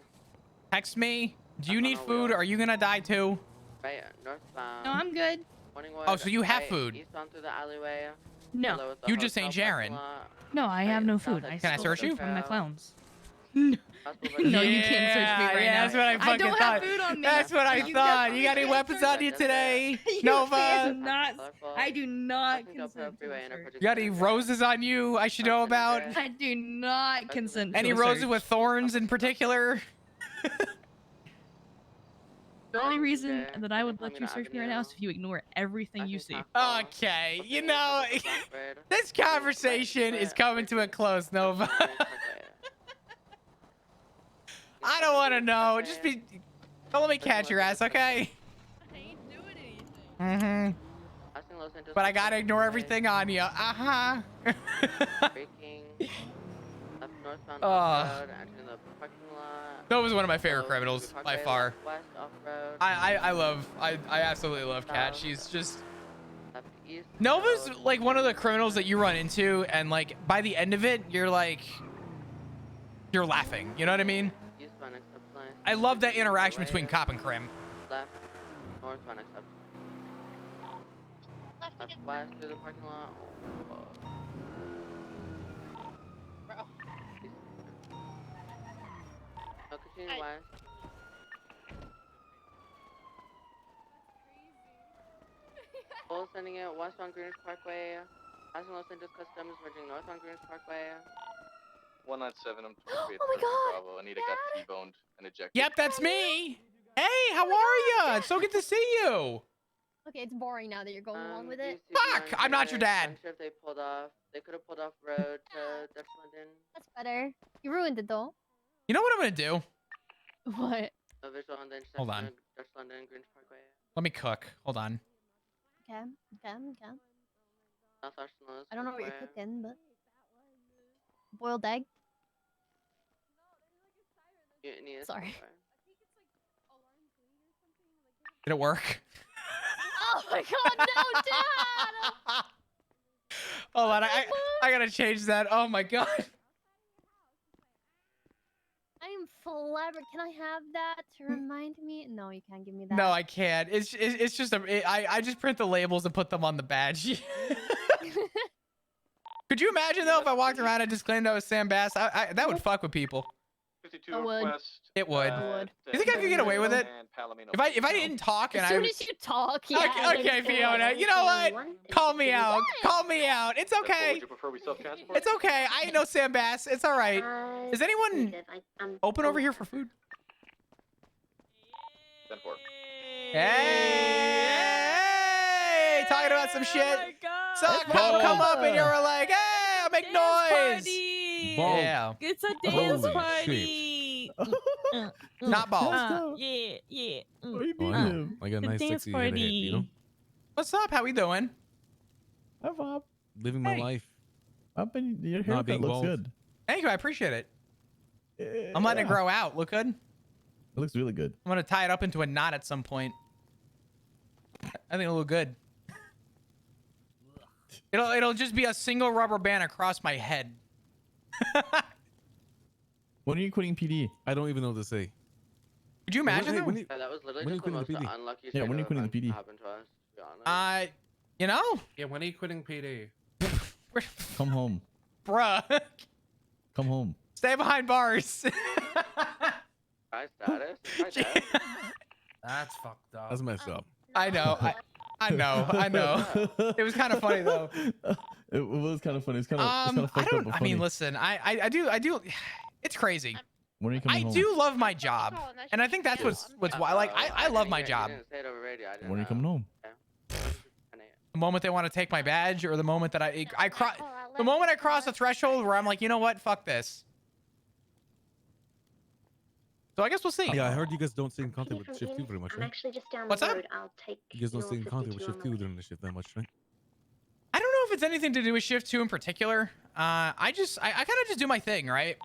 Text me. Do you need food? Or are you gonna die too? right, northbound. No, I'm good. Morningwood, Oh, so you have right, food. East on through the alleyway. No. below the You just hotel ain't sharing. parking lot. No, I have no food. Can I stole search it you? from the clowns. Hospital No, you can't search me right yeah, now. that's what I fucking don't thought. have food on me. That's what I You thought. You got any definitely weapons can't on you search today, You Nova? cannot. I do not Crossing Del Perro consent to Freeway a and a search. project You got any center. roses on you I should know about? I do not consent to Any a roses search. with thorns in particular? The only reason Okay, that I would let Palomino you search me right now is if you ignore everything you see. Okay, you know, this conversation is coming to a close, Nova. I don't want to know. Just be. Don't let me catch your ass, okay? I ain't doing anything. But I gotta ignore everything on you. That was one of my favorite criminals by far. I absolutely love Kat. She's just. Nova's like one of the criminals that you run into, and like by the end of it, you're like, you're laughing. You know what I mean? I love that interaction between cop and crim. Left, north, one accept. Left west through the parking lot. Bro. No, continue west. Full sending it west on Greenwich Parkway. Passing Los Angeles Customs, merging north on Greenwich Parkway. 197, I'm Oh my God. Bravo. Anita got T-boned and ejected. Yep, that's me. Hey, how are you? It's so good to see you. Okay, it's boring now that you're going along with it. Fuck, I'm not your dad. Unsure if they pulled off. They could have pulled off road to Dutch London. That's better. You ruined it though. You know what I'm gonna do? What? A visual on the intersection Hold on. of Dutch London, Greenwich Parkway. Let me cook. Hold on. Okay. South Ashton Lowe's I don't know what you're Parkway. cooking, but boiled egg. Mutiny is Sorry. Parkway. Did it work? Oh my God, no, Dad! Hold on, I gotta change that. Oh my god. I am flabbergasted. Can I have that to remind me? No, you can't give me that. No, I can't. It's just I just print the labels and put them on the badge. Could you imagine though if I walked around and just claimed I was Sam Bass? That would fuck with people. 52 I would. West. It would. would. You think I could get away with it? And Palomino If I didn't talk and As I soon was as you talk, yeah. okay, Fiona. You know what? Call me out. Call me out. It's okay. Would you prefer we self-transport? It's okay. I ain't no Sam Bass. It's all right. Is anyone open over here for food? 10-4. Hey, talking about some shit. So a cop come up and you were like, "Hey, I'll make noise." Yeah, It's a dance Holy party. not balls. Yeah. Oh, yeah. Like a The nice dance sexy head of hair, you know? party. What's up? How we doing? Hi, Bob. Living my Hey. life. Up and your Not haircut being looks bald. good. Thank you. I appreciate it. I'm letting it Yeah. grow out. Look good. It looks really good. I'm gonna tie it up into a knot at some point. I think it'll look good. It'll just be a single rubber band across my head. When are you quitting PD? I don't even know what to say. Could you imagine? Hey, though? when you, Yeah, that was literally when are you just the quitting most the PD? unlucky Yeah, state when are you of quitting the events to PD? happen to us, to be honest. You know, Yeah, when are you quitting PD? Come home. bruh, Come home. stay behind bars. High status? High status? That's fucked up. that's messed up. I know. I know. It was kind of funny though. It was kind of funny. It's kind of I fucked up, don't. but I funny. mean, listen. I do. It's crazy. When are you coming I home? do love my job, and I think that's what's why. Like, I love my job. You didn't say it over radio. I didn't When are you coming home? The moment they want to take my badge, or the moment that the moment I cross the threshold where I'm like, you know what, fuck this. So I guess we'll see. Yeah, I heard you guys don't stay in contact with shift 2 very much, I'm right? actually just down What's the up? road. I'll take You guys don't your stay in contact with 52 shift on 2 the way. during the shift that much, right? I don't know if it's anything to do with shift 2 in particular. I kind of just do my thing, right?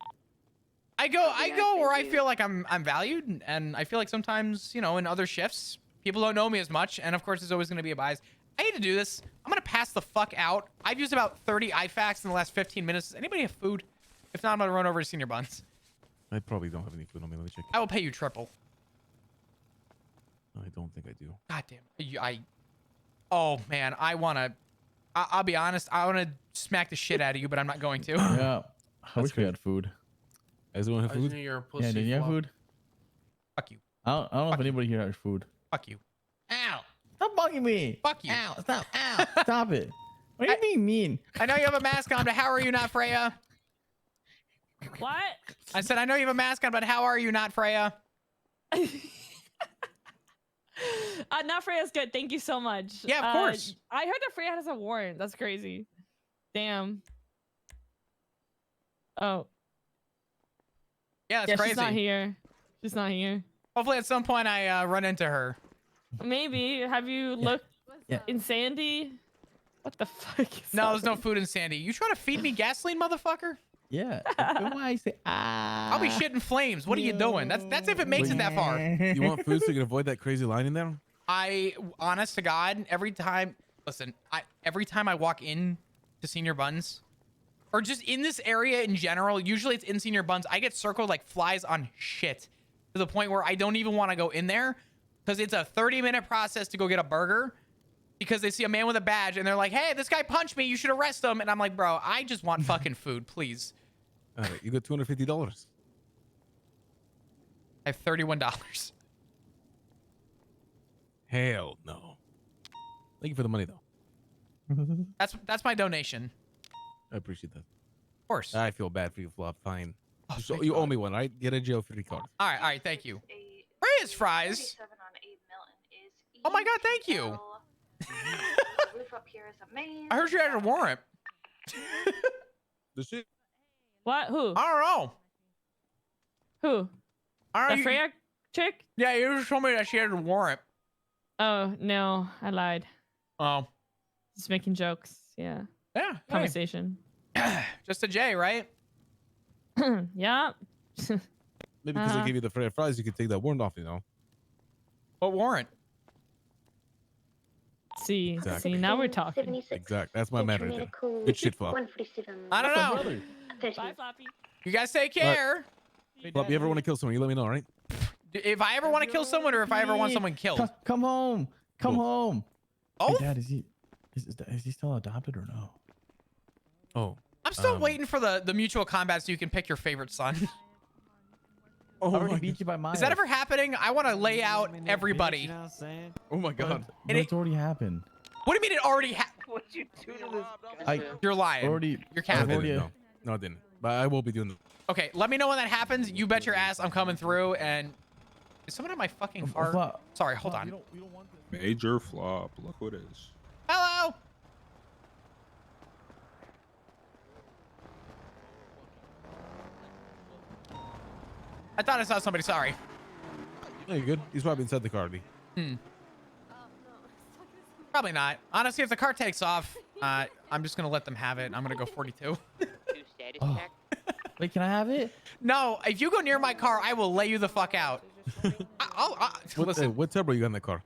I go where I feel like I'm valued, and I feel like sometimes, you know, in other shifts, people don't know me as much, and of course there's always going to be a bias. I hate to do this. I'm going to pass the fuck out. I've used about 30 IFACs in the last 15 minutes. Does anybody have food? If not, I'm going to run over to Senior Buns. I probably don't have any food on me. Let me check. I will pay you triple. I don't think I do. God damn. Oh man, I'll be honest. I want to smack the shit out of you, but I'm not going to. Yeah. I wish we had food. Guys don't have food? You're a pussy Yeah, did you have flop. food? Fuck you. I don't know if anybody here has food. Fuck you. Ow! Stop bugging me! Fuck you. Ow! Stop! Ow! Stop it! Why are you being mean? I know you have a mask on, but how are you not, Freya? What? I said I know you have a mask on, but how are you not, Freya? Not Freya's good. Thank you so much. Yeah, of course. I heard that Freya has a warrant. That's crazy. Damn. Oh. Yeah, that's Yeah, crazy. she's not here. She's not here. Hopefully at some point I run into her. Maybe. Have you looked in Sandy? What the fuck is No, there's no food in Sandy. You trying to feed me gasoline, motherfucker? Yeah. Why I say I'll be shitting flames. What are you doing? That's if it makes it that far. You want food so you can avoid that crazy line in there? Honest to God, every time I walk in to Senior Buns, or just in this area in general, usually it's in Senior Buns, I get circled like flies on shit to the point where I don't even want to go in there because it's a 30-minute process to go get a burger because they see a man with a badge and they're like, hey, this guy punched me. You should arrest him. And I'm like, bro, I just want fucking food, please. All right, you got $250. I have $31. Hell no. Thank you for the money, though. That's my donation. I appreciate that. Of course. I feel bad for you, Flop. Fine. Oh, So thank you God. owe me one, right? Get a jail free card. All right, thank you. Freya's fries. Oh my God, thank you. I heard you had a warrant. The shit. What? Who? I don't know. Who? I don't The know. Freya chick? Yeah, you just told me that she had a warrant. Oh, no. I lied. Oh. Just making jokes. Yeah. Yeah. Conversation. Just a J, right? Yeah. Maybe because I gave you the free fries, you could take that warrant off, you know? What warrant? See, Exactly. see, now we're talking. Exactly. That's my man right there. Good shit, Flop. I don't know. Bye, Floppy. You guys take care. Flop, you ever want to kill someone, you let me know, all right? If I ever want to kill someone or if I ever want someone killed. Come home. Come home. Oh? Hey, Dad, is he still adopted or no? Oh. I'm still waiting for the mutual combat so you can pick your favorite son. I already beat you by miles. Is that ever happening? I want to lay out everybody. Oh my God. But it's already happened. What do you mean it already happened? What'd you do to this? You're lying. Already. You're No, I capping. didn't. No, I didn't. But I will be doing it. Okay, let me know when that happens. You bet your ass I'm coming through. And is someone in my fucking car? Flop. Sorry, hold on. You don't want this. Major flop. Look who it is. Hello. I thought I saw somebody. Sorry. No, you're good. He's probably inside the car, D. Probably not. Honestly, if the car takes off, I'm just gonna let them have it. I'm gonna go 42. Oh. Wait, can I have it? No, if you go near my car, I will lay you the fuck out. What turbo you got in that car?